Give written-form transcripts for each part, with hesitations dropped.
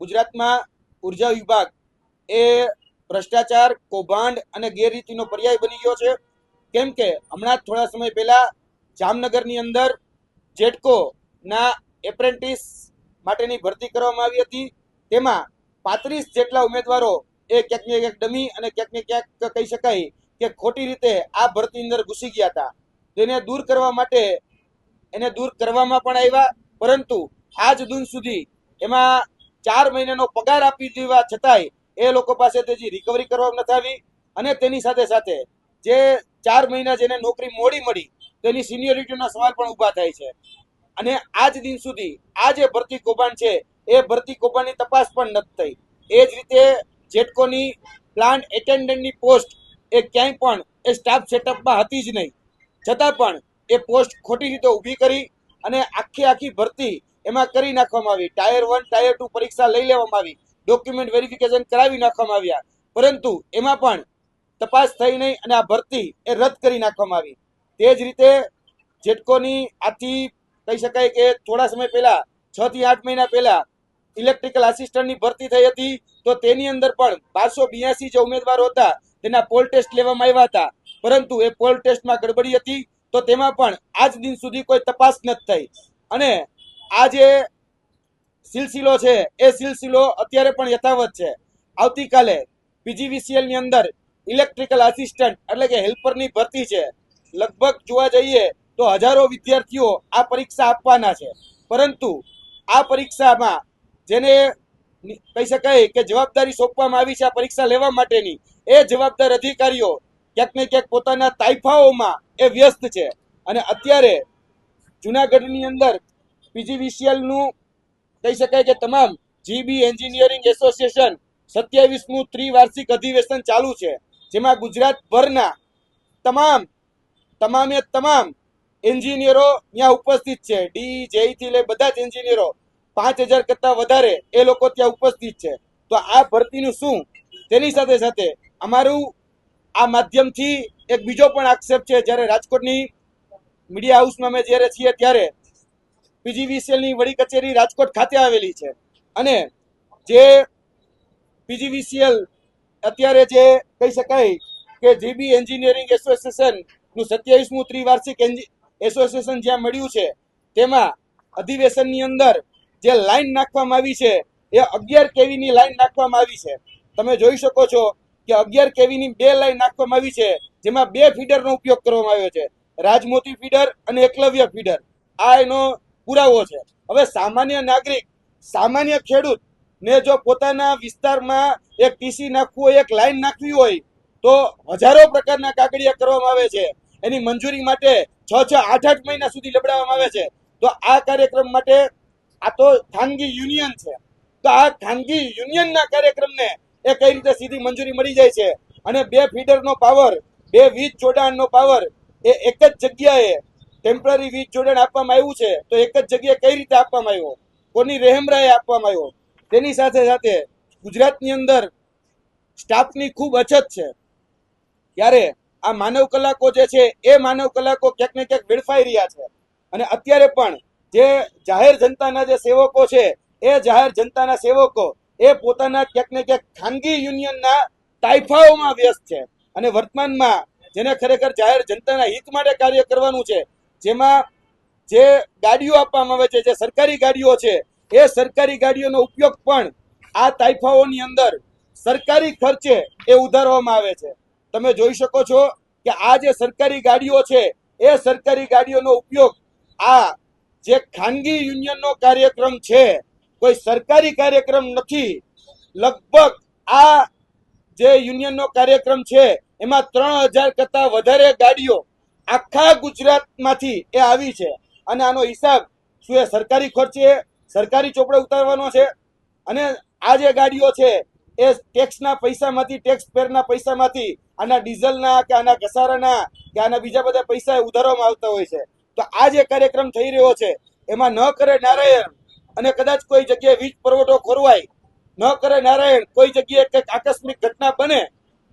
ગુજરાતમાં ઉર્જા વિભાગ એ ભ્રષ્ટાચાર, કૌભાંડ અને ગેરરીતિનો પર્યાય બની ગયો છે. કેમ કે હમણાં જ થોડા સમય પહેલા જામનગરની અંદર જેટકો ના એપ્રેન્ટિસ માટેની ભરતી કરવામાં આવી હતી. તેમાં 35 જેટલા ઉમેદવારો એ ક્યાંક ને ક્યાંક ડમી અને ક્યાંક ને ક્યાંક કહી શકાય કે ખોટી રીતે આ ભરતી અંદર ઘૂસી ગયા હતા. તેને દૂર કરવા માટે એને દૂર કરવામાં પણ આવ્યા, પરંતુ આજ દિન સુધી એમાં 4 મહિનાનો પગાર આપી દેવા છતાંય એ લોકો પાસે હજી રિકવરી કરવામાં નથી આવી. અને તેની સાથે સાથે જે 4 મહિના જેને નોકરી મોડી મળી તેની સિનિયોરિટીના સવાલ પણ ઊભા થાય છે. અને આજ દિન સુધી આ જે ભરતી કૌભાંડ છે એ ભરતી કૌભાંડની તપાસ પણ નથી થઈ. એ જ રીતે જેટકોની પ્લાન્ટ એટેન્ડન્ટની પોસ્ટ એ ક્યાંય પણ એ સ્ટાફ સેટઅપમાં હતી જ નહીં, છતાં પણ એ પોસ્ટ ખોટી રીતે ઊભી કરી અને આખી ભરતી એમાં કરી નાખવામાં આવી. ટાયર 1 ટાયર 2 પરીક્ષા લઈ લેવામાં આવી, ડોક્યુમેન્ટ વેરિફિકેશન કરાવી નાખવામાં આવ્યા, પરંતુ એમાં પણ તપાસ થઈ નહીં અને આ ભરતી એ રદ કરી નાખવામાં આવી. તે જ રીતે જેટકોની આથી કહી શકાય કે થોડા સમય પહેલા 6 થી 8 મહિના પહેલા ઇલેક્ટ્રિકલ આસિસ્ટન્ટની ભરતી થઈ હતી, તો તેની અંદર પણ 1282 જે ઉમેદવારો હતા તેના પોલ ટેસ્ટ લેવામાં આવ્યા હતા, પરંતુ એ પોલ ટેસ્ટમાં ગડબડી હતી. તો તેમાં પણ આજ દિન સુધી કોઈ તપાસ નથી થઈ. અને આ જે સિલસિલો છે એ સિલસિલો અત્યારે પણ યથાવત છે. આવતીકાલે પીજીવીસીએલ ની અંદર ઇલેક્ટ્રિકલ આસિસ્ટન્ટ એટલે કે હેલ્પરની ભરતી છે. લગભગ જોવા જઈએ તો હજારો વિદ્યાર્થીઓ આ પરીક્ષા આપવાના છે, પરંતુ આ પરીક્ષામાં જેને કહી શકાય કે જવાબદારી સોંપવામાં આવી છે આ પરીક્ષા લેવા માટેની, એ જવાબદાર અધિકારીઓ ક્યાંક ને ક્યાંક પોતાના તાઇફાઓમાં એ વ્યસ્ત છે. અને અત્યારે જુનાગઢની અંદર પીજીવીસીએલ નું કહી શકાય કે તમામ જીબી એન્જિનિયરિંગ એસોસિએશન 27મું ત્રિવાર્ષિક અધિવેશન ચાલુ છે, જેમાં ગુજરાતભરના તમામ એન્જિનિયરો ત્યાં ઉપસ્થિત છે. ડી જેઈ થી લઈ બધા જ એન્જિનિયરો 5000 કરતા વધારે એ લોકો ત્યાં ઉપસ્થિત છે. તો આ ભરતીનું શું, તેની સાથે સાથે અમારું આ માધ્યમથી એક બીજો પણ આક્ષેપ છે. જ્યારે રાજકોટની મીડિયા હાઉસમાં અમે જ્યારે છીએ ત્યારે પીજીવીસીએલ ની વડી કચેરી રાજકોટ ખાતે આવેલી છે, અને જે પીજીવીસીએલ અત્યારે જે કહી શકાય કે જીબી એન્જિનિયરિંગ એસોસિએશન નું 27મું ત્રિવાર્ષિક એસોસિએશન જ્યાં મળ્યું છે, તેમાં અધિવેશનની અંદર જે લાઈન નાખવામાં આવી છે એ 11 કેવીની લાઈન નાખવામાં આવી છે. તમે જોઈ શકો છો કે 11 કેવીની 2 લાઈન નાખવામાં આવી છે, જેમાં 2 ફીડરનો ઉપયોગ કરવામાં આવ્યો છે, રાજમોતી ફીડર અને એકલવ્ય ફીડર. આ એનો પુરાવો છે. હવે સામાન્ય નાગરિક, સામાન્ય ખેડૂત ને જો પોતાના વિસ્તારમાં એક ટીસી નાખવું હોય, એક લાઈન નાખવી હોય, તો હજારો પ્રકારના કાગળિયા કરવામાં આવે છે. એની મંજૂરી માટે 6 8 મહિના સુધી લબડાવવામાં આવે છે. તો આ કાર્યક્રમ માટે આ તો ખાનગી યુનિયન છે, તો આ ખાનગી યુનિયનના કાર્યક્રમને એ કઈ રીતે સીધી મંજૂરી મળી જાય છે? અને 2 ફીડરનો પાવર, 2 વીજ જોડાણનો પાવર એ એક જ જગ્યાએ ટેમ્પરરી વીજ જોડાણ આપવામાં આવ્યું છે, તો એક જ જગ્યાએ કઈ રીતે આપવામાં આવ્યો, કોની રહેમરાએ આપવામાં આવ્યો? તેની સાથે સાથે ગુજરાતની અંદર સ્ટાફની ખૂબ અછત છે. ત્યારે આ માનવ કલાકો જે છે એ માનવ કલાકો ક્યાંક ને ક્યાંક વેડફાઈ રહ્યા છે. અને અત્યારે પણ જે જાહેર જનતાના જે સેવકો છે એ જાહેર જનતાના સેવકો એ પોતાના ક્યાંક ને ક્યાંક ખાનગી યુનિયનના તાઇફાઓમાં વ્યસ્ત છે. અને વર્તમાનમાં જેને ખરેખર જાહેર જનતાના હિત માટે કાર્ય કરવાનું છે, જેમાં જે ગાડીઓ આપવામાં આવે છે, જે સરકારી ગાડીઓ છે, એ સરકારી ગાડીઓનો ઉપયોગ પણ આ તાઇફાઓની અંદર સરકારી ખર્ચે એ ઉધારવામાં આવે છે. તમે જોઈ શકો છો કે આ જે સરકારી ગાડીઓ છે એ સરકારી ગાડીઓનો ઉપયોગ આ જે ખાનગી યુનિયનનો કાર્યક્રમ છે, કોઈ સરકારી કાર્યક્રમ નથી. લગભગ આ જે યુનિયનનો કાર્યક્રમ છે એમાં 3000 કરતા વધારે ગાડીઓ આખા ગુજરાતમાંથી એ આવી છે. અને આનો હિસાબ શું એ સરકારી ખર્ચે સરકારી ચોપડે ઉતારવાનો છે? અને આ જે ગાડીઓ છે એ ટેક્સના પૈસામાંથી, ટેક્સ પેરના પૈસામાંથી આના ડીઝલના કે આના ઘસારાના કે આના બીજા બધા પૈસા ઉધારવામાં આવતા હોય છે. તો આ જે કાર્યક્રમ થઈ રહ્યો છે એમાં ન કરે નારાયણ અને કદાચ કોઈ જગ્યાએ વીજ પુરવઠો ખોરવાય, ન કરે નારાયણ કોઈ જગ્યાએ કંઈક આકસ્મિક ઘટના બને,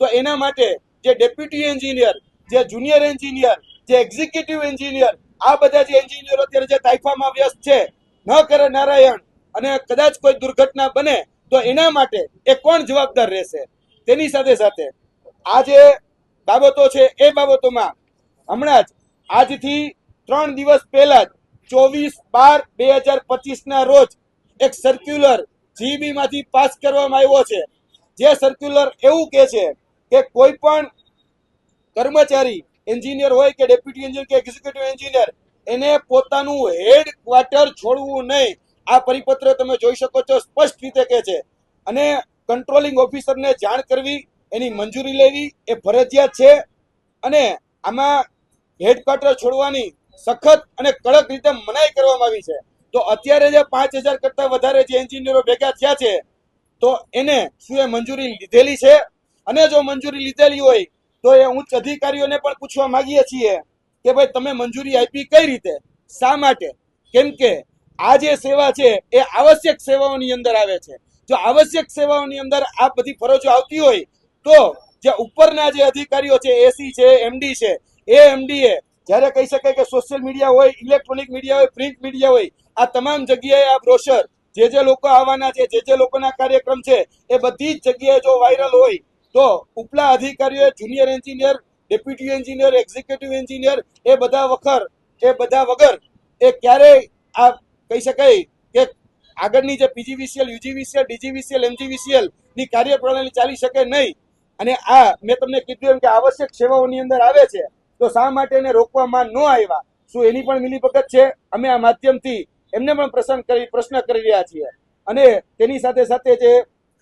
તો એના માટે જે ડેપ્યુટી એન્જિનિયર, જે જુનિયર એન્જિનિયર, જે એક્ઝિક્યુટિવ એન્જિનિયર, આ બધા જે એન્જિનિયરો અત્યારે જે તાઇફામાં વ્યસ્ત છે, ન કરે નારાયણ અને કદાચ કોઈ દુર્ઘટના બને તો એના માટે એ કોણ જવાબદાર રહેશે? તેની સાથે સાથે આ જે બાબતો છે એ બાબતોમાં હમણાં જ આજથી 3 દિવસ પહેલા જ 24/12/2025 ના રોજ એક સર્ક્યુલર જીબી માંથી પાસ કરવામાં આવ્યો છે. જે સર્ક્યુલર એવું કહે છે કે કોઈ પણ કર્મચારી એન્જિનિયર હોય કે ડેપ્યુટી એન્જિનિયર કે એક્ઝિક્યુટિવ એન્જિનિયર એને પોતાનું હેડ ક્વાર્ટર છોડવું નહીં. આ પરિપત્ર તમે જોઈ શકો છો, સ્પષ્ટ રીતે કહે છે. અને કંટ્રોલિંગ ઓફિસરને જાણ કરવી, એની મંજૂરી લેવી એ ફરજિયાત છે. અને આમાં હેડક્વાર્ટર છોડવાની સખત અને કડક રીતે મનાઈ કરવામાં આવી છે. તો અત્યારે જે 5000 કરતા વધારે જે એન્જિનિયરો ભેગા થયા છે, તો એને શું એ મંજૂરી લીધેલી છે? અને જો મંજૂરી લીધેલી હોય તો એ ઉચ્ચ અધિકારીઓને પણ પૂછવા માંગીએ છીએ કે ભાઈ તમે મંજૂરી આપી કઈ રીતે, શા માટે? કેમ કે આ જે સેવા છે એ આવશ્યક સેવાઓની અંદર આવે છે. જો આવશ્યક સેવાઓની અંદર આ બધી ફરજો આવતી હોય તો જે ઉપરના જે અધિકારીઓ છે, એસી છે, એમડી છે, એ એમડીએ જ્યારે કહી શકાય કે સોશિયલ મીડિયા હોય, ઇલેક્ટ્રોનિક મીડિયા હોય, પ્રિન્ટ મીડિયા હોય, આ તમામ જગ્યાએ આ બ્રોશર જે લોકો આવવાના છે, જે લોકોના કાર્યક્રમ છે, એ બધી જ જગ્યાએ જો વાયરલ હોય તો ઉપલા અધિકારીઓ, junior engineer, deputy engineer, executive engineer એ બધા વગર એ ક્યારેય આ કહી શકાય કે આગળની જે પીજીવીસીએલ, યુજીવીસીએલ, ડીજીવીસીએલ, એમજીવીસીએલ ની કાર્યપ્રણાલી ચાલી શકે નહીં. અને આ મેં તમને કીધું એમ કે આવશ્યક સેવાઓની અંદર આવે છે, તો શા માટે એને રોકવામાં ન આવ્યા? શું એની પણ મિલીભગત છે? અમે આ માધ્યમથી એમને પણ પ્રશ્ન કરી રહ્યા છીએ. અને તેની સાથે સાથે જે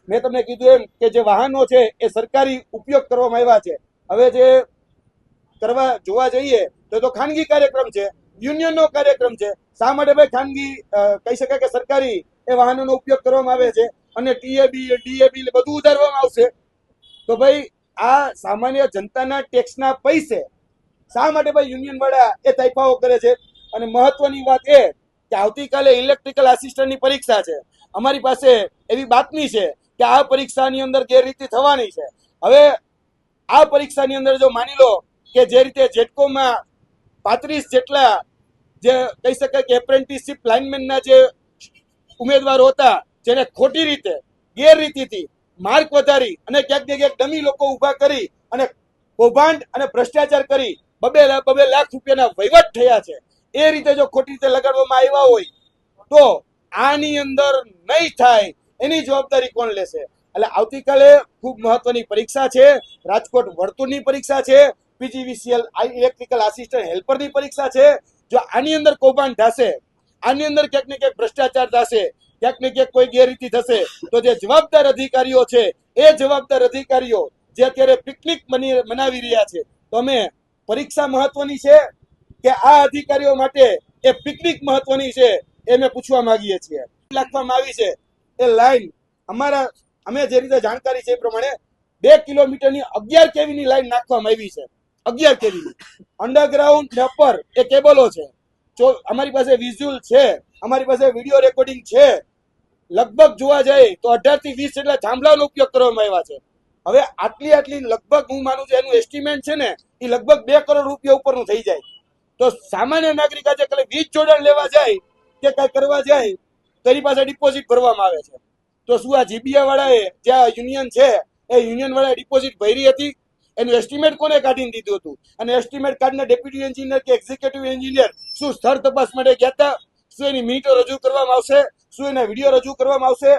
મેં તમને કીધું એમ કે જે વાહનો છે એ સરકારી ઉપયોગ કરવામાં આવ્યા છે. હવે જે કરવા જોવા જઈએ તો ખાનગી કાર્યક્રમ છે, યુનિયનનો કાર્યક્રમ છે. શા માટે ભાઈ ખાનગી કહી શકાય કે સરકારી એ વાહનોનો ઉપયોગ કરવામાં આવે છે અને ટીએબી, ડીએબી બધું ઉધારવામાં આવશે? તો ભાઈ આ સામાન્ય જનતાના ટેક્સના પૈસે શા માટે ભાઈ યુનિયન વાળા એ તાઇફાઓ કરે છે? અને મહત્વની વાત એ કે આવતીકાલે ઇલેક્ટ્રિકલ આસિસ્ટન્ટની પરીક્ષા છે. અમારી પાસે એવી બાતમી છે કે આ પરીક્ષાની અંદર ગેરરીતિ થવાની છે. હવે આ પરીક્ષાની અંદર જો માની લો કે જે રીતે જેટકોમાં 35 જેટલા જે કહી શકાય કે એપ્રેન્ટિસશીપ લાઇનમેનના જે ઉમેદવારો હતા, જેને ખોટી રીતે ગેરરીતિથી માર્ક વધારી અને ક્યાંક ને ક્યાંક ડમી લોકો ઉભા કરી અને કૌભાંડ અને ભ્રષ્ટાચાર કરી 2 લાખ રૂપિયાના વહીવટ થયા છે, એ રીતે જો ખોટી રીતે લગાડવામાં આવ્યા હોય તો આની અંદર નહીં થાય એની જવાબદારી કોણ લેશે? એટલે આવતીકાલે ખૂબ મહત્વની પરીક્ષા છે. રાજકોટ વર્તુળની પરીક્ષા છે, પીજીવીસીએલ ઇલેક્ટ્રિકલ આસિસ્ટન્ટ હેલ્પરની પરીક્ષા છે. જો આની અંદર કૌભાંડ થશે, આની અંદર ક્યાંક ને ક્યાંક ભ્રષ્ટાચાર થશે, ક્યાંક ને ક્યાંક કોઈ ગેરરીતિ થશે, તો જે જવાબદાર અધિકારીઓ છે એ જવાબદાર અધિકારીઓ જે અત્યારે પિકનિક મનાવી રહ્યા છે, તો અમે પરીક્ષા મહત્વની છે કે આ અધિકારીઓ માટે એ પિકનિક મહત્વની છે એ અમે પૂછવા માંગીએ છીએ. રાખવામાં આવી છે એ લાઈન અમે જે રીતે જાણકારી છે એ પ્રમાણે 2 કિલોમીટરની 11 કેવીની લાઈન નાખવામાં આવી છે. 11 કેવીની અંડરગ્રાઉન્ડ ને અપર એ કેબલો છે. અમારી પાસે વિઝ્યુઅલ છે, અમારી પાસે વિડીયો રેકોર્ડિંગ છે. લગભગ જોવા જાય તો 18 થી 20 જેટલા થાંભલાનો ઉપયોગ કરવામાં આવ્યા છે. હવે આટલી લગભગ હું માનું છું એનું એસ્ટિમેટ છે ને એ લગભગ 2 કરોડ રૂપિયા ઉપરનું થઈ જાય. તો સામાન્ય નાગરિક આજે ખાલી વીજ જોડાણ લેવા જાય કે કઈ કરવા જાય તો એની પાસે ડિપોઝિટ ભરવામાં આવે છે. તો શું આ જીબીયા વાળાએ જે યુનિયન છે એ યુનિયન વાળાએ ડિપોઝિટ ભરી હતી? એનું એસ્ટિમેટ કોને કાઢીને દીધું હતું? અને એસ્ટિમેટ કાઢીને ડેપ્યુટી એન્જિનિયર કે એક્ઝિક્યુટિવ એન્જિનિયર શું સ્થળ તપાસ માટે ગયા હતા? શું એની મિનિટો રજૂ કરવામાં આવશે? શું એના વિડીયો રજૂ કરવામાં આવશે?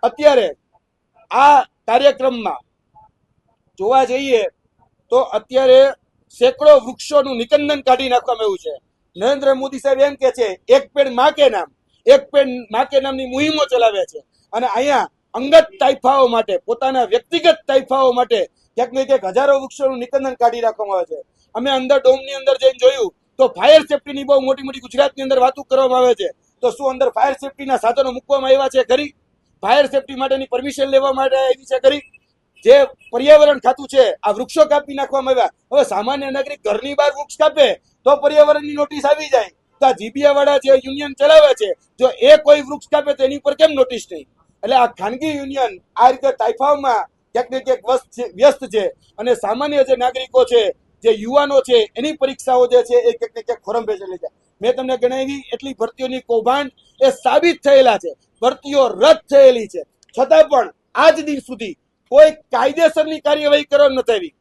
અત્યારે આ કાર્યક્રમમાં જોવા જઈએ તો અત્યારે સેંકડો વૃક્ષોનું નિકંદન કાઢી નાખવામાં આવ્યું છે. નરેન્દ્ર મોદી સાહેબ એમ કે છે એક પેડ માં કે નામ, એક પેડ માં કે નામની મુહિમો ચલાવે છે. અને અહીંયા અંગત તાઇફાઓ માટે, પોતાના વ્યક્તિગત તાઇફાઓ માટે ક્યાંક ને ક્યાંક હજારો વૃક્ષોનું નિકંદન કાઢી રાખવામાં આવે છે. અમે અંદર ડોમની અંદર જઈને જોયું તો ફાયર સેફટીની બહુ મોટી મોટી ગુજરાતની અંદર વાતો કરવામાં આવે છે. તો શું અંદર ફાયર સેફટીના સાધનો મૂકવામાં આવ્યા છે ખરી? ફાયર સેફટી માટેની પરમિશન લેવા માટે આવી છે ખરી? જે પર્યાવરણ ખાતું છે આ વૃક્ષો કાપી નાખવામાં આવ્યા. હવે સામાન્ય નાગરિક ઘરની બહાર વૃક્ષ કાપે તો પર્યાવરણની નોટિસ આવી જાય. તો આ જીબીયા વાળા જે યુનિયન ચલાવે છે, જો એ કોઈ વૃક્ષ કાપે તો એની ઉપર કેમ નોટિસ નહીં? એટલે આ ખાનગી યુનિયન આ રીતે તાઇફાઓમાં ક્યાંક ને ક્યાંક વ્યસ્ત છે. અને સામાન્ય જે નાગરિકો છે, જે યુવાનો છે, એની પરીક્ષાઓ જે છે એ ક્યાંક ને ક્યાંક ખોરંભે ચડી જાય. મેં તમને ગણાવી એટલી ભરતીઓની કૌભાંડ એ સાબિત થયેલા છે. ભરતીઓ રદ થયેલી છે. છતાં પણ આજ દિન સુધી કોઈ કાયદેસરની કાર્યવાહી કરવામાં નથી આવી.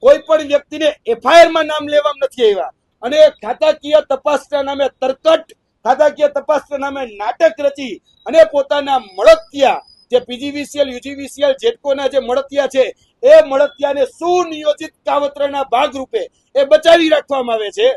કોઈ પણ વ્યક્તિને એફઆઈઆર માં નામ લેવામાં નથી આવ્યા અને ખાતાકીય તપાસના નામે તરકટ, ખાતાકીય તપાસના નામે નાટક રચી અને પોતાના મળતિયા જે પીજીવીસીએલ, યુજીવીસીએલ, જેટકોના જે મળતિયા છે એ મળતિયાને સુનિયોજિત કાવતરાના ભાગરૂપે એ બચાવી રાખવામાં આવે છે.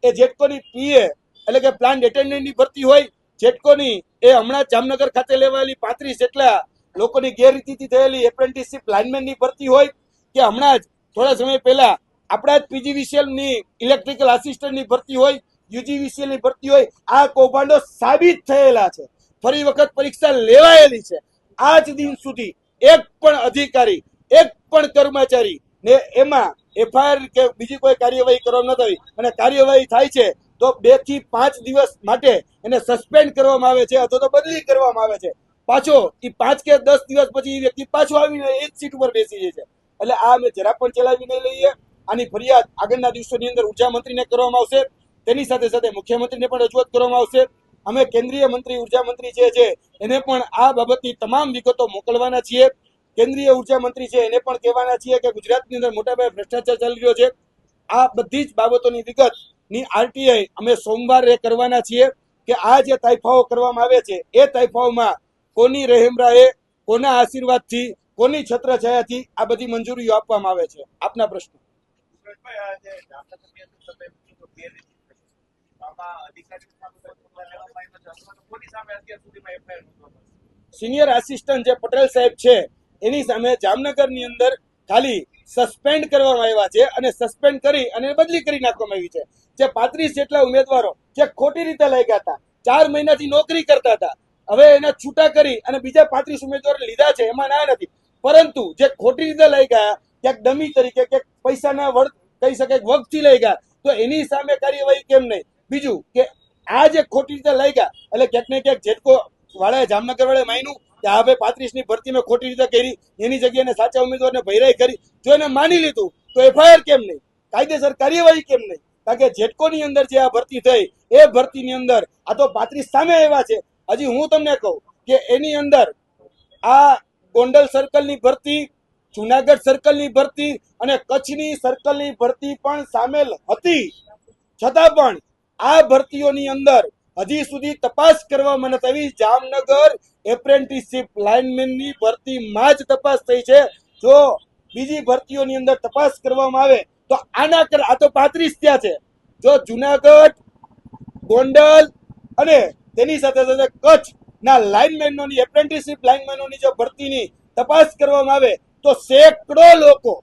એ જેટકોની પીએ એટલે કે પ્લાન્ટ એટેન્ડન્ટની ભરતી હોય, જેટકોની એ હમણાં જામનગર ખાતે લેવાયેલી 35 જેટલા લોકોની ગેરરીતિથી થયેલી એપ્રેન્ટિસશીપ લાઇનમેનની ભરતી હોય, કે હમણાં જ થોડા સમય પહેલા આપણા જ પીજીવીસીએલ ની ઇલેક્ટ્રિકલ આસિસ્ટન્ટની ભરતી હોય, યુજીવીસીએલ ની ભરતી હોય, આ કૌભાંડો સાબિત થયેલા છે. ફરી વખત પરીક્ષા લેવાયેલી છે. આજ દિન સુધી એક પણ અધિકારી, એક પણ કર્મચારી ને એમાં એફઆઈઆર કે બીજી કોઈ કાર્યવાહી કરવામાં નથી આવી. અને કાર્યવાહી થાય છે તો 2 થી 5 દિવસ માટે એને સસ્પેન્ડ કરવામાં આવે છે અથવા તો બદલી કરવામાં આવે છે. પાછો એ 5 કે 10 દિવસ પછી એ વ્યક્તિ પાછો આવીને એ જ સીટ ઉપર બેસી જાય છે. એટલે આ અમે જરા પણ ચલાવી નહીં લઈએ. આની ફરિયાદ આગળના દિવસોની અંદર ઉર્જા મંત્રીને કરવામાં આવશે. તેની સાથે સાથે મુખ્યમંત્રીને પણ રજૂઆત કરવામાં આવશે. અમે કેન્દ્રીય મંત્રી, ઉર્જા મંત્રી જે છે એને પણ આ બાબતની તમામ વિગતો મોકલવાના છીએ. કેન્દ્રીય ઉર્જા મંત્રી છે એને પણ કહેવાના છીએ કે ગુજરાતની અંદર મોટા પાયે ભ્રષ્ટાચાર ચાલી રહ્યો છે. આ બધી જ બાબતોની વિગતની આરટીઆઈ અમે સોમવારે કરવાના છીએ કે આ જે તાઇફાઓ કરવામાં આવે છે એ તાઇફાઓમાં કોની રહેમરાહે, કોના આશીર્વાદથી, કોની છત્રછાયાથી આ બધી મંજૂરીઓ આપવામાં આવે છે. આપના પ્રશ્ન. સિનિયર આસિસ્ટન્ટ જે પટેલ સાહેબ છે એની સામે જામનગરની અંદર ખાલી સસ્પેન્ડ કરવામાં આવ્યા છે અને સસ્પેન્ડ કરી અને બદલી કરી નાખવામાં આવી છે. જે 35 જેટલા ઉમેદવારો જે ખોટી રીતે લાગ્યા હતા, 4 મહિનાથી નોકરી કરતા હતા, હવે એના છૂટા કરી અને બીજા 35 ઉમેદવારો લીધા છે, એમાં ના નથી. પરંતુ જે ખોટી રીતે લઈ ગયા, ક્યાંક ડમી તરીકે, ક્યાંક પૈસાના કહી શકાય વગથી લઈ ગયા, તો એની સામે કાર્યવાહી કેમ નહીં? બીજું કે આ જે ખોટી રીતે લઈ ગયા એટલે ક્યાંક ને ક્યાંક જેટકો વાળાએ, જામનગર વાળાએ માન્યું કે આ ભાઈ 35 ની ભરતી મેં ખોટી રીતે કરી, એની જગ્યાએ સાચા ઉમેદવારને ભૈરાઈ કરી. જો એને માની લીધું તો એફઆઈઆર કેમ નહીં? કાયદેસર કાર્યવાહી કેમ નહીં? કારણ કે જેટકોની અંદર જે આ ભરતી થઈ એ ભરતીની અંદર આ તો 35 સામે આવ્યા છે. હજી હું તમને કહું કે એની અંદર આ ગોંડલ સર્કલની ભરતી, જુનાગઢ સર્કલની ભરતી અને કચ્છની સર્કલની ભરતી પણ સામેલ હતી. છતાં પણ આ ભરતીઓની અંદર હજી સુધી તપાસ કરવામાં નથી આવી. જામનગર એપ્રેન્ટિસશીપ લાઇનમેનની ભરતીમાં જ તપાસ થઈ છે. જો બીજી ભરતીઓની અંદર તપાસ કરવામાં આવે તો આના આ તો 35 ત્યાં છે. જો જુનાગઢ, ગોંડલ અને તેની સાથે સાથે કચ્છ ના લાઇનમેનોની, એપ્રેન્ટિસશીપ લાઇનમેનોની જો ભરતીની તપાસ કરવામાં આવે તો સેંકડો લોકો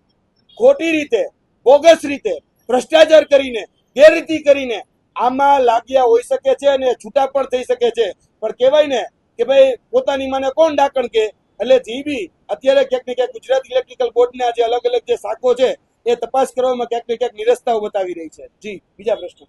ખોટી રીતે, બોગસ રીતે, ભ્રષ્ટાચાર કરીને, ગેરરીતિ કરીને આમાં લાગ્યા હોઈ શકે છે અને છૂટા પણ થઈ શકે છે. પણ કહેવાય ને કે ભાઈ પોતાની માને કોણ ડાકણ કે, એટલે જીબી અત્યારે ક્યાંક ને ક્યાંક ગુજરાત ઇલેક્ટ્રિકલ બોર્ડના જે અલગ અલગ જે શાખો છે એ તપાસ કરવામાં ક્યાંક ને ક્યાંક નિરસ્તાઓ બતાવી રહી છે. જી, બીજા પ્રશ્ન.